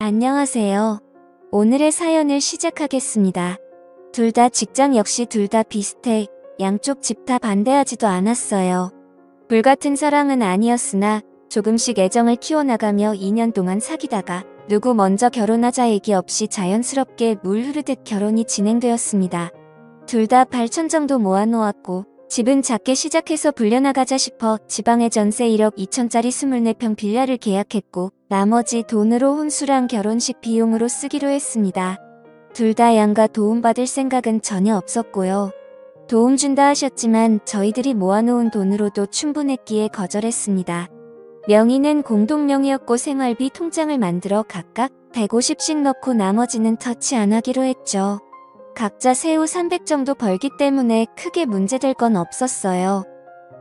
안녕하세요. 오늘의 사연을 시작하겠습니다. 둘 다 직장 역시 둘 다 비슷해. 양쪽 집 다 반대하지도 않았어요. 불같은 사랑은 아니었으나 조금씩 애정을 키워나가며 2년 동안 사귀다가 누구 먼저 결혼하자 얘기 없이 자연스럽게 물 흐르듯 결혼이 진행되었습니다. 둘 다 8천 정도 모아놓았고 집은 작게 시작해서 불려나가자 싶어 지방에 전세 1억 2천짜리 24평 빌라를 계약했고 나머지 돈으로 혼수랑 결혼식 비용으로 쓰기로 했습니다. 둘 다 양가 도움받을 생각은 전혀 없었고요. 도움 준다 하셨지만 저희들이 모아놓은 돈으로도 충분했기에 거절했습니다. 명의는 공동명의였고 생활비 통장을 만들어 각각 150씩 넣고 나머지는 터치 안 하기로 했죠. 각자 세후 300 정도 벌기 때문에 크게 문제될 건 없었어요.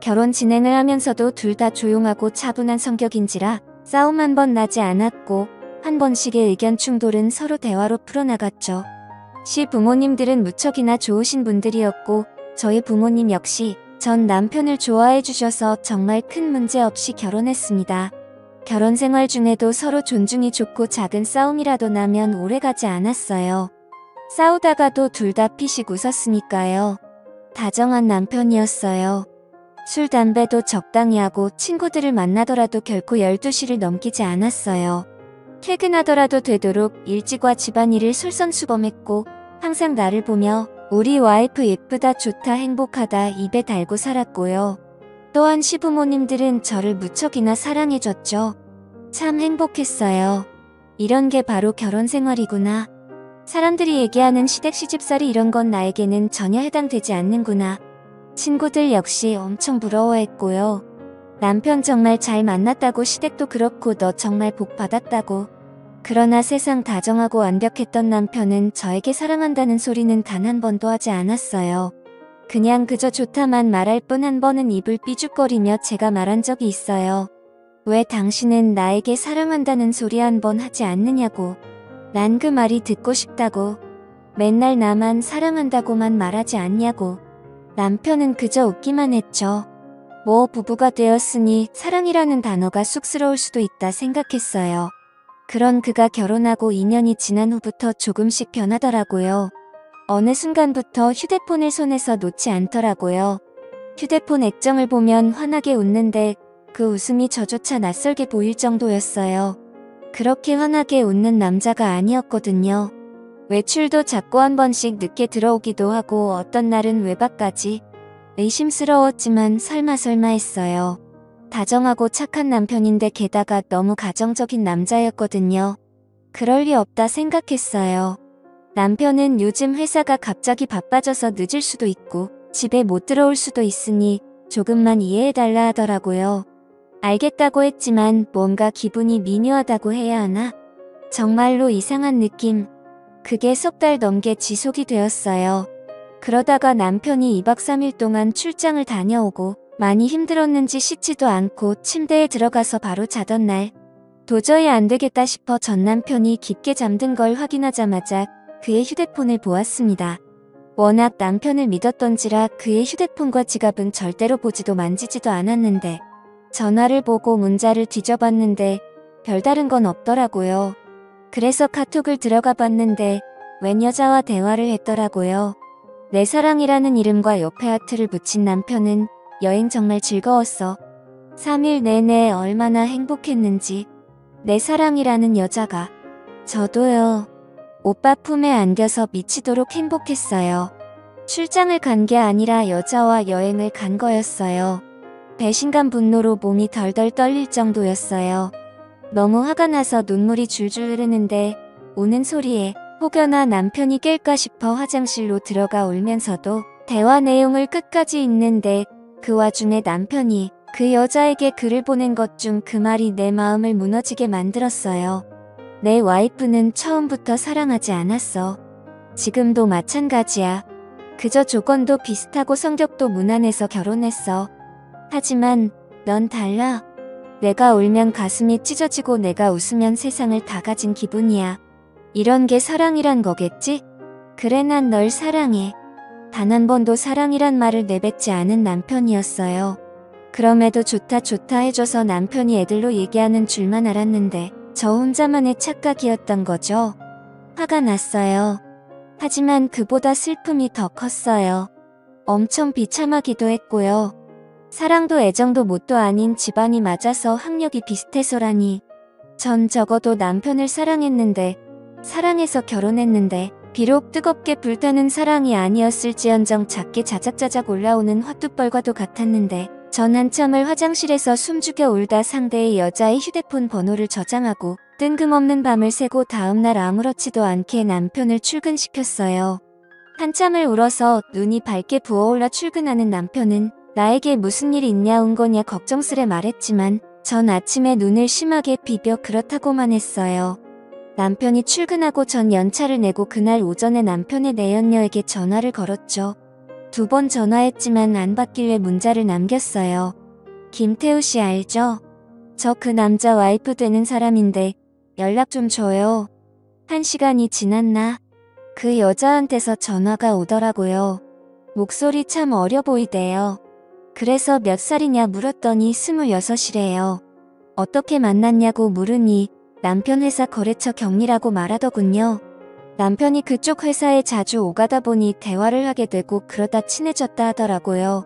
결혼 진행을 하면서도 둘 다 조용하고 차분한 성격인지라 싸움 한 번 나지 않았고 한 번씩의 의견 충돌은 서로 대화로 풀어나갔죠. 시 부모님들은 무척이나 좋으신 분들이었고 저희 부모님 역시 전 남편을 좋아해 주셔서 정말 큰 문제 없이 결혼했습니다. 결혼 생활 중에도 서로 존중이 좋고 작은 싸움이라도 나면 오래가지 않았어요. 싸우다가도 둘 다 피식 웃었으니까요. 다정한 남편이었어요. 술, 담배도 적당히 하고 친구들을 만나더라도 결코 12시를 넘기지 않았어요. 퇴근하더라도 되도록 일찍 와 집안일을 솔선수범했고 항상 나를 보며 우리 와이프 예쁘다, 좋다, 행복하다 입에 달고 살았고요. 또한 시부모님들은 저를 무척이나 사랑해줬죠. 참 행복했어요. 이런 게 바로 결혼 생활이구나. 사람들이 얘기하는 시댁 시집살이 이런 건 나에게는 전혀 해당되지 않는구나. 친구들 역시 엄청 부러워했고요. 남편 정말 잘 만났다고 시댁도 그렇고 너 정말 복 받았다고. 그러나 세상 다정하고 완벽했던 남편은 저에게 사랑한다는 소리는 단 한 번도 하지 않았어요. 그냥 그저 좋다만 말할 뿐 한 번은 입을 삐죽거리며 제가 말한 적이 있어요. 왜 당신은 나에게 사랑한다는 소리 한 번 하지 않느냐고. 난 그 말이 듣고 싶다고. 맨날 나만 사랑한다고만 말하지 않냐고. 남편은 그저 웃기만 했죠. 뭐 부부가 되었으니 사랑이라는 단어가 쑥스러울 수도 있다 생각했어요. 그런 그가 결혼하고 2년이 지난 후부터 조금씩 변하더라고요. 어느 순간부터 휴대폰을 손에서 놓지 않더라고요. 휴대폰 액정을 보면 환하게 웃는데 그 웃음이 저조차 낯설게 보일 정도였어요. 그렇게 환하게 웃는 남자가 아니었거든요. 외출도 자꾸 한 번씩 늦게 들어오기도 하고 어떤 날은 외박까지. 의심스러웠지만 설마 했어요. 다정하고 착한 남편인데 게다가 너무 가정적인 남자였거든요. 그럴 리 없다 생각했어요. 남편은 요즘 회사가 갑자기 바빠져서 늦을 수도 있고 집에 못 들어올 수도 있으니 조금만 이해해달라 하더라고요. 알겠다고 했지만 뭔가 기분이 미묘하다고 해야 하나? 정말로 이상한 느낌. 그게 석 달 넘게 지속이 되었어요. 그러다가 남편이 2박 3일 동안 출장을 다녀오고 많이 힘들었는지 씻지도 않고 침대에 들어가서 바로 자던 날 도저히 안 되겠다 싶어 전 남편이 깊게 잠든 걸 확인하자마자 그의 휴대폰을 보았습니다. 워낙 남편을 믿었던지라 그의 휴대폰과 지갑은 절대로 보지도 만지지도 않았는데 전화를 보고 문자를 뒤져봤는데 별다른 건 없더라고요. 그래서 카톡을 들어가 봤는데 웬 여자와 대화를 했더라고요. 내 사랑이라는 이름과 옆에 하트를 붙인 남편은 여행 정말 즐거웠어. 3일 내내 얼마나 행복했는지. 내 사랑이라는 여자가. 저도요. 오빠 품에 안겨서 미치도록 행복했어요. 출장을 간 게 아니라 여자와 여행을 간 거였어요. 배신감 분노로 몸이 덜덜 떨릴 정도였어요. 너무 화가 나서 눈물이 줄줄 흐르는데 우는 소리에 혹여나 남편이 깰까 싶어 화장실로 들어가 울면서도 대화 내용을 끝까지 읽는데 그 와중에 남편이 그 여자에게 글을 보낸 것 중 그 말이 내 마음을 무너지게 만들었어요. 내 와이프는 처음부터 사랑하지 않았어. 지금도 마찬가지야. 그저 조건도 비슷하고 성격도 무난해서 결혼했어. 하지만 넌 달라. 내가 울면 가슴이 찢어지고 내가 웃으면 세상을 다 가진 기분이야. 이런 게 사랑이란 거겠지? 그래 난 널 사랑해. 단 한 번도 사랑이란 말을 내뱉지 않은 남편이었어요. 그럼에도 좋다 해줘서 남편이 애들로 얘기하는 줄만 알았는데 저 혼자만의 착각이었던 거죠. 화가 났어요. 하지만 그보다 슬픔이 더 컸어요. 엄청 비참하기도 했고요. 사랑도 애정도 뭣도 아닌 집안이 맞아서 학력이 비슷해서라니. 전 적어도 남편을 사랑했는데, 사랑해서 결혼했는데, 비록 뜨겁게 불타는 사랑이 아니었을지언정 작게 자작자작 올라오는 화투벌과도 같았는데, 전 한참을 화장실에서 숨죽여 울다 상대의 여자의 휴대폰 번호를 저장하고 뜬금없는 밤을 새고 다음날 아무렇지도 않게 남편을 출근시켰어요. 한참을 울어서 눈이 밝게 부어올라 출근하는 남편은 나에게 무슨 일 있냐 온 거냐 걱정스레 말했지만 전 아침에 눈을 심하게 비벼 그렇다고만 했어요. 남편이 출근하고 전 연차를 내고 그날 오전에 남편의 내연녀에게 전화를 걸었죠. 2번 전화했지만 안 받길래 문자를 남겼어요. 김태우 씨 알죠? 저 그 남자 와이프 되는 사람인데 연락 좀 줘요. 1시간이 지났나? 그 여자한테서 전화가 오더라고요. 목소리 참 어려 보이대요. 그래서 몇 살이냐 물었더니 26이래요. 어떻게 만났냐고 물으니 남편 회사 거래처 경리라고 말하더군요. 남편이 그쪽 회사에 자주 오가다 보니 대화를 하게 되고 그러다 친해졌다 하더라고요.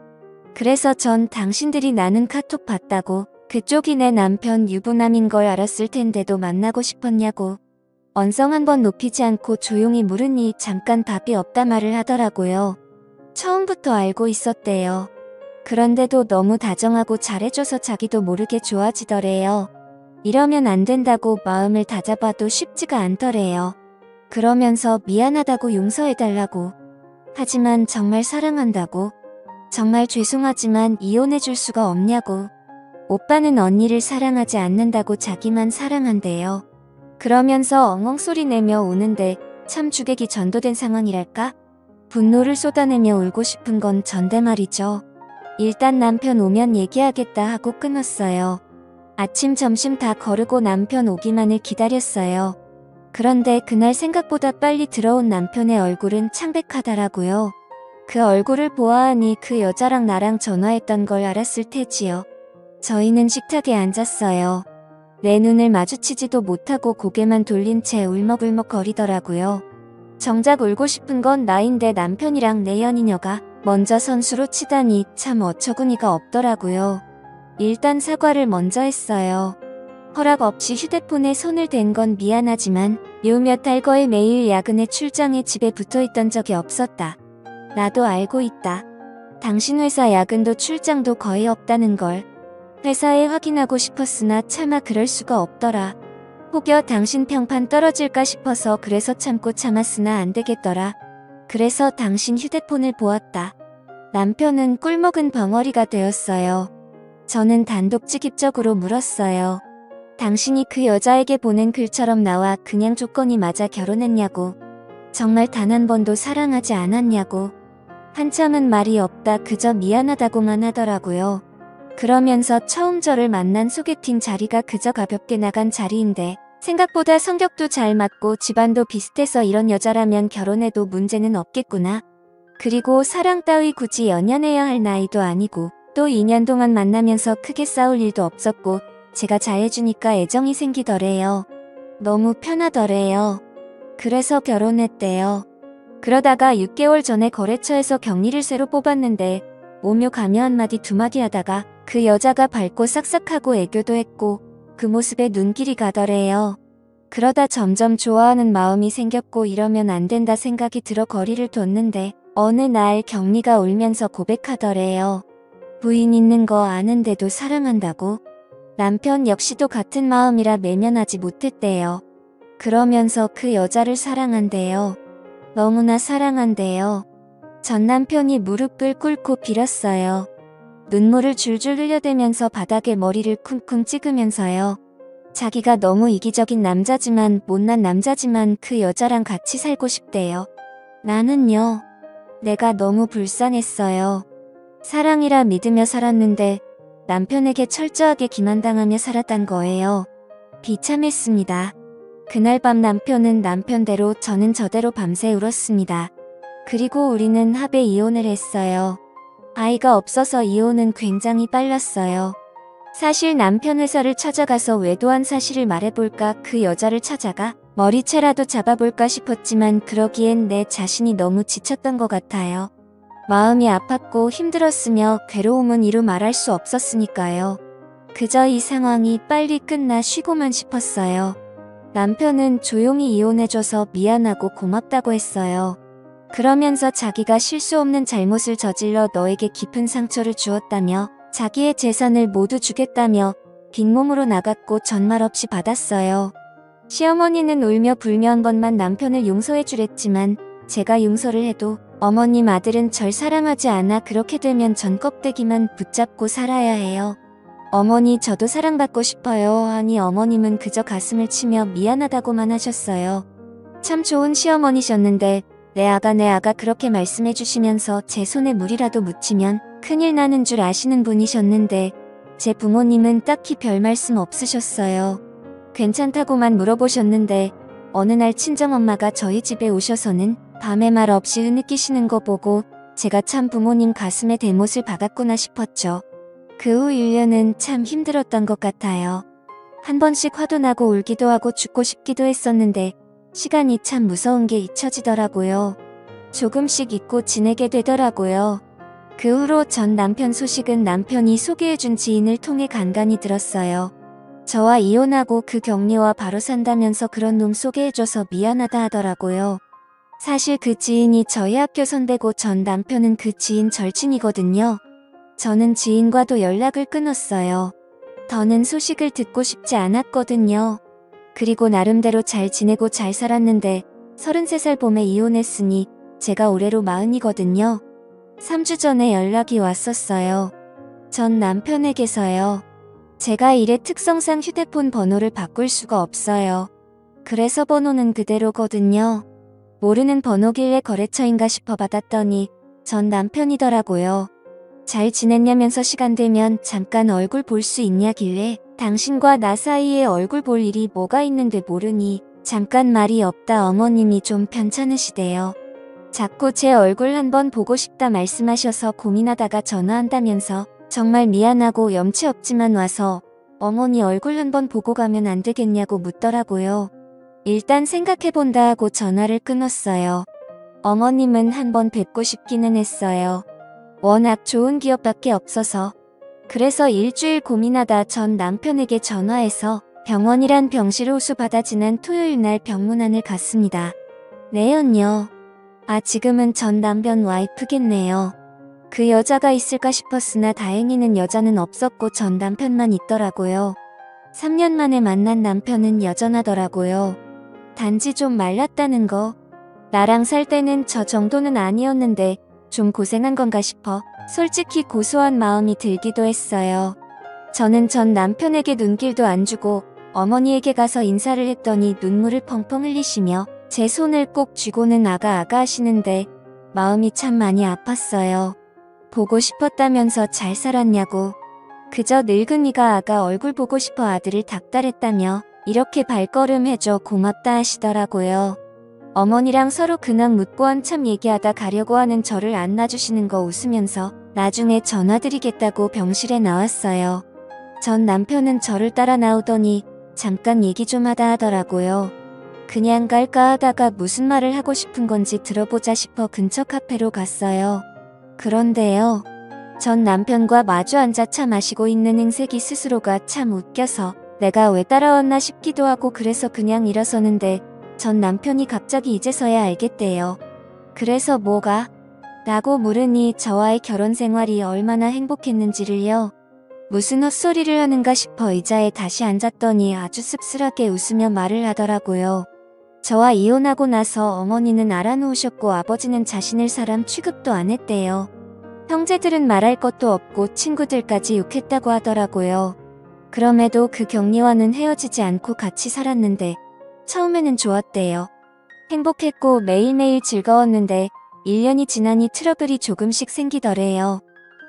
그래서 전 당신들이 나눈 카톡 봤다고 그쪽이 내 남편 유부남인 걸 알았을 텐데도 만나고 싶었냐고 언성 한번 높이지 않고 조용히 물으니 잠깐 답이 없다 말을 하더라고요. 처음부터 알고 있었대요. 그런데도 너무 다정하고 잘해줘서 자기도 모르게 좋아지더래요. 이러면 안 된다고 마음을 다잡아도 쉽지가 않더래요. 그러면서 미안하다고 용서해달라고. 하지만 정말 사랑한다고. 정말 죄송하지만 이혼해줄 수가 없냐고. 오빠는 언니를 사랑하지 않는다고 자기만 사랑한대요. 그러면서 엉엉 소리 내며 우는데 참 주객이 전도된 상황이랄까? 분노를 쏟아내며 울고 싶은 건 전데 말이죠. 일단 남편 오면 얘기하겠다 하고 끊었어요. 아침 점심 다 거르고 남편 오기만을 기다렸어요. 그런데 그날 생각보다 빨리 들어온 남편의 얼굴은 창백하더라고요. 그 얼굴을 보아하니 그 여자랑 나랑 전화했던 걸 알았을 테지요. 저희는 식탁에 앉았어요. 내 눈을 마주치지도 못하고 고개만 돌린 채 울먹울먹 거리더라고요. 정작 울고 싶은 건 나인데 남편이랑 내 연인녀가 먼저 선수로 치다니 참 어처구니가 없더라고요. 일단 사과를 먼저 했어요. 허락 없이 휴대폰에 손을 댄 건 미안하지만 요 몇 달 거의 매일 야근에 출장에 집에 붙어있던 적이 없었다. 나도 알고 있다. 당신 회사 야근도 출장도 거의 없다는 걸. 회사에 확인하고 싶었으나 차마 그럴 수가 없더라. 혹여 당신 평판 떨어질까 싶어서 그래서 참고 참았으나 안 되겠더라. 그래서 당신 휴대폰을 보았다. 남편은 꿀먹은 벙어리가 되었어요. 저는 단독직입적으로 물었어요. 당신이 그 여자에게 보낸 글처럼 나와 그냥 조건이 맞아 결혼했냐고. 정말 단 한 번도 사랑하지 않았냐고. 한참은 말이 없다 그저 미안하다고만 하더라고요. 그러면서 처음 저를 만난 소개팅 자리가 그저 가볍게 나간 자리인데 생각보다 성격도 잘 맞고 집안도 비슷해서 이런 여자라면 결혼해도 문제는 없겠구나. 그리고 사랑 따위 굳이 연연해야 할 나이도 아니고 또 2년 동안 만나면서 크게 싸울 일도 없었고 제가 잘해주니까 애정이 생기더래요. 너무 편하더래요. 그래서 결혼했대요. 그러다가 6개월 전에 거래처에서 경리를 새로 뽑았는데 오며 가며 한마디 두마디 하다가 그 여자가 밝고 싹싹하고 애교도 했고 그 모습에 눈길이 가더래요. 그러다 점점 좋아하는 마음이 생겼고 이러면 안 된다 생각이 들어 거리를 뒀는데 어느 날 경리가 울면서 고백하더래요. 부인 있는 거 아는데도 사랑한다고? 남편 역시도 같은 마음이라 매면하지 못했대요. 그러면서 그 여자를 사랑한대요. 너무나 사랑한대요. 전 남편이 무릎을 꿇고 빌었어요. 눈물을 줄줄 흘려대면서 바닥에 머리를 쿵쿵 찍으면서요. 자기가 너무 이기적인 남자지만 못난 남자지만 그 여자랑 같이 살고 싶대요. 나는요. 내가 너무 불쌍했어요. 사랑이라 믿으며 살았는데 남편에게 철저하게 기만당하며 살았단 거예요. 비참했습니다. 그날 밤 남편은 남편대로 저는 저대로 밤새 울었습니다. 그리고 우리는 합의 이혼을 했어요. 아이가 없어서 이혼은 굉장히 빨랐어요. 사실 남편 회사를 찾아가서 외도한 사실을 말해볼까, 그 여자를 찾아가 머리채라도 잡아볼까 싶었지만 그러기엔 내 자신이 너무 지쳤던 것 같아요. 마음이 아팠고 힘들었으며 괴로움은 이루 말할 수 없었으니까요. 그저 이 상황이 빨리 끝나 쉬고만 싶었어요. 남편은 조용히 이혼해줘서 미안하고 고맙다고 했어요. 그러면서 자기가 실수 없는 잘못을 저질러 너에게 깊은 상처를 주었다며 자기의 재산을 모두 주겠다며 빈몸으로 나갔고 전말 없이 받았어요. 시어머니는 울며 불며 한 번만 남편을 용서해 주랬지만 제가 용서를 해도 어머님 아들은 절 사랑하지 않아 그렇게 되면 전 껍데기만 붙잡고 살아야 해요. 어머니 저도 사랑받고 싶어요. 아니 어머님은 그저 가슴을 치며 미안하다고만 하셨어요. 참 좋은 시어머니셨는데 내 아가 그렇게 말씀해 주시면서 제 손에 물이라도 묻히면 큰일 나는 줄 아시는 분이셨는데 제 부모님은 딱히 별 말씀 없으셨어요. 괜찮다고만 물어보셨는데 어느 날 친정엄마가 저희 집에 오셔서는 밤에 말 없이 흐느끼시는 거 보고 제가 참 부모님 가슴에 대못을 박았구나 싶었죠. 그 후 1년은 참 힘들었던 것 같아요. 한 번씩 화도 나고 울기도 하고 죽고 싶기도 했었는데 시간이 참 무서운 게 잊혀지더라고요. 조금씩 잊고 지내게 되더라고요. 그 후로 전 남편 소식은 남편이 소개해준 지인을 통해 간간히 들었어요. 저와 이혼하고 그 격리와 바로 산다면서 그런 놈 소개해줘서 미안하다 하더라고요. 사실 그 지인이 저희 학교 선배고 전 남편은 그 지인 절친이거든요. 저는 지인과도 연락을 끊었어요. 더는 소식을 듣고 싶지 않았거든요. 그리고 나름대로 잘 지내고 잘 살았는데 33살 봄에 이혼했으니 제가 올해로 40이거든요. 3주 전에 연락이 왔었어요. 전 남편에게서요. 제가 일의 특성상 휴대폰 번호를 바꿀 수가 없어요. 그래서 번호는 그대로거든요. 모르는 번호길래 거래처인가 싶어 받았더니 전 남편이더라고요. 잘 지냈냐면서 시간 되면 잠깐 얼굴 볼 수 있냐길래 당신과 나 사이에 얼굴 볼 일이 뭐가 있는데 모르니 잠깐 말이 없다 어머님이 좀 편찮으시대요. 자꾸 제 얼굴 한번 보고 싶다 말씀하셔서 고민하다가 전화한다면서 정말 미안하고 염치 없지만 와서 어머니 얼굴 한번 보고 가면 안 되겠냐고 묻더라고요. 일단 생각해본다 하고 전화를 끊었어요. 어머님은 한번 뵙고 싶기는 했어요. 워낙 좋은 기억밖에 없어서. 그래서 일주일 고민하다 전 남편에게 전화해서 병원이란 병실 호수 받아 지난 토요일 날 병문안을 갔습니다. 네연요. 아 지금은 전 남편 와이프겠네요. 그 여자가 있을까 싶었으나 다행히는 여자는 없었고 전 남편만 있더라고요. 3년 만에 만난 남편은 여전하더라고요. 단지 좀 말랐다는 거. 나랑 살 때는 저 정도는 아니었는데 좀 고생한 건가 싶어 솔직히 고소한 마음이 들기도 했어요. 저는 전 남편에게 눈길도 안 주고 어머니에게 가서 인사를 했더니 눈물을 펑펑 흘리시며 제 손을 꼭 쥐고는 아가 하시는데 마음이 참 많이 아팠어요. 보고 싶었다면서 잘 살았냐고. 그저 늙은이가 아가 얼굴 보고 싶어 아들을 닥달했다며 이렇게 발걸음해줘 고맙다 하시더라고요. 어머니랑 서로 근황 묻고 한참 얘기하다 가려고 하는 저를 안 놔주시는 거 웃으면서 나중에 전화드리겠다고 병실에 나왔어요. 전 남편은 저를 따라 나오더니 잠깐 얘기 좀 하다 하더라고요. 그냥 갈까 하다가 무슨 말을 하고 싶은 건지 들어보자 싶어 근처 카페로 갔어요. 그런데요. 전 남편과 마주 앉아 차 마시고 있는 행색이 스스로가 참 웃겨서 내가 왜 따라왔나 싶기도 하고 그래서 그냥 일어서는데 전 남편이 갑자기 이제서야 알겠대요. 그래서 뭐가? 라고 물으니 저와의 결혼 생활이 얼마나 행복했는지를요. 무슨 헛소리를 하는가 싶어 의자에 다시 앉았더니 아주 씁쓸하게 웃으며 말을 하더라고요. 저와 이혼하고 나서 어머니는 알아놓으셨고 아버지는 자신을 사람 취급도 안 했대요. 형제들은 말할 것도 없고 친구들까지 욕했다고 하더라고요. 그럼에도 그 격리와는 헤어지지 않고 같이 살았는데 처음에는 좋았대요. 행복했고 매일매일 즐거웠는데 1년이 지나니 트러블이 조금씩 생기더래요.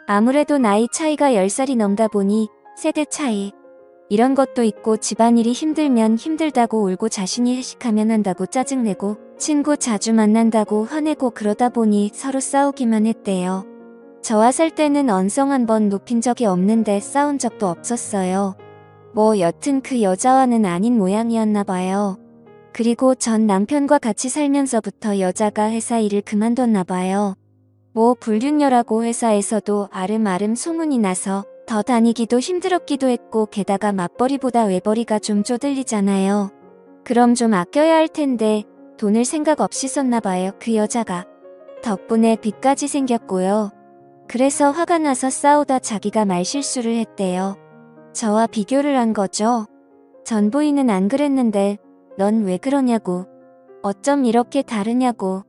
아무래도 나이 차이가 10살이 넘다 보니 세대 차이 이런 것도 있고 집안일이 힘들면 힘들다고 울고 자신이 회식하면 한다고 짜증내고 친구 자주 만난다고 화내고 그러다 보니 서로 싸우기만 했대요. 저와 살 때는 언성 한 번 높인 적이 없는데 싸운 적도 없었어요. 뭐 여튼 그 여자와는 아닌 모양이었나 봐요. 그리고 전 남편과 같이 살면서부터 여자가 회사 일을 그만뒀나 봐요. 뭐 불륜녀라고 회사에서도 아름아름 소문이 나서 더 다니기도 힘들었기도 했고 게다가 맞벌이보다 외벌이가 좀 쪼들리잖아요. 그럼 좀 아껴야 할 텐데 돈을 생각 없이 썼나 봐요, 그 여자가. 덕분에 빚까지 생겼고요. 그래서 화가 나서 싸우다 자기가 말실수를 했대요. 저와 비교를 한 거죠. 전 부인은 안 그랬는데 넌 왜 그러냐고. 어쩜 이렇게 다르냐고.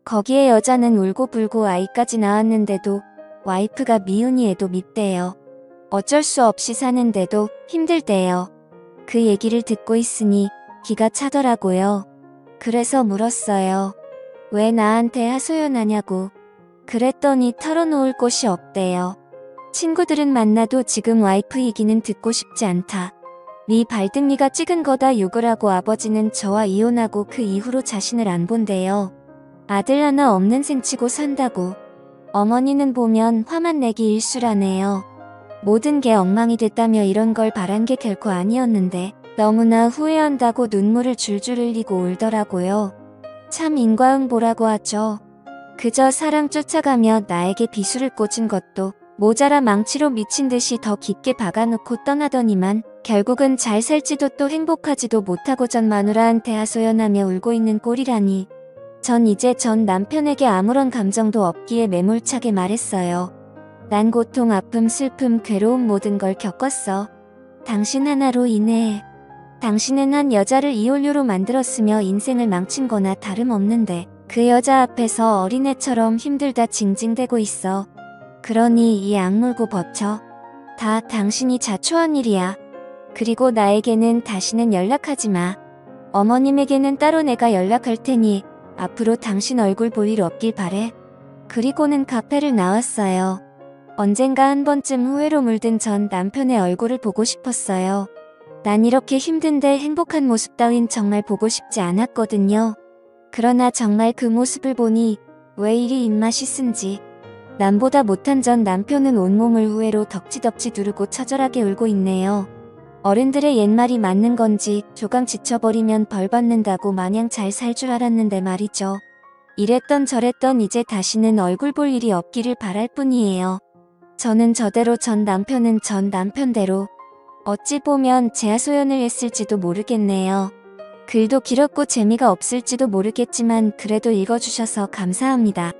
거기에 여자는 울고불고 아이까지 낳았는데도 와이프가 미운이 애도 밉대요. 어쩔 수 없이 사는데도 힘들대요. 그 얘기를 듣고 있으니 기가 차더라고요. 그래서 물었어요. 왜 나한테 하소연하냐고. 그랬더니 털어놓을 곳이 없대요. 친구들은 만나도 지금 와이프 얘기는 듣고 싶지 않다. 네 발등리가 찍은 거다 욕을 하고 아버지는 저와 이혼하고 그 이후로 자신을 안 본대요. 아들 하나 없는 셈치고 산다고. 어머니는 보면 화만 내기 일수라네요. 모든 게 엉망이 됐다며 이런 걸 바란 게 결코 아니었는데 너무나 후회한다고 눈물을 줄줄 흘리고 울더라고요. 참 인과응보라고 하죠. 그저 사랑 쫓아가며 나에게 비수를 꽂은 것도 모자라 망치로 미친 듯이 더 깊게 박아놓고 떠나더니만 결국은 잘 살지도 또 행복하지도 못하고 전 마누라한테 하소연하며 울고 있는 꼴이라니. 전 이제 전 남편에게 아무런 감정도 없기에 매몰차게 말했어요. 난 고통, 아픔, 슬픔, 괴로움 모든 걸 겪었어. 당신 하나로 인해. 당신은 한 여자를 이혼료로 만들었으며 인생을 망친 거나 다름없는데 그 여자 앞에서 어린애처럼 힘들다 징징대고 있어. 그러니 이 악물고 버텨. 다 당신이 자초한 일이야. 그리고 나에게는 다시는 연락하지 마. 어머님에게는 따로 내가 연락할 테니 앞으로 당신 얼굴 볼 일 없길 바래. 그리고는 카페를 나왔어요. 언젠가 한 번쯤 후회로 물든 전 남편의 얼굴을 보고 싶었어요. 난 이렇게 힘든데 행복한 모습 따윈 정말 보고 싶지 않았거든요. 그러나 정말 그 모습을 보니 왜 이리 입맛이 쓴지. 남보다 못한 전 남편은 온몸을 후회로 덕지덕지 누르고 처절하게 울고 있네요. 어른들의 옛말이 맞는 건지 조강 지쳐버리면 벌 받는다고 마냥 잘 살 줄 알았는데 말이죠. 이랬던 저랬던 이제 다시는 얼굴 볼 일이 없기를 바랄 뿐이에요. 저는 저대로 전 남편은 전 남편대로 어찌 보면 제 하소연을 했을지도 모르겠네요. 글도 길었고 재미가 없을지도 모르겠지만 그래도 읽어주셔서 감사합니다.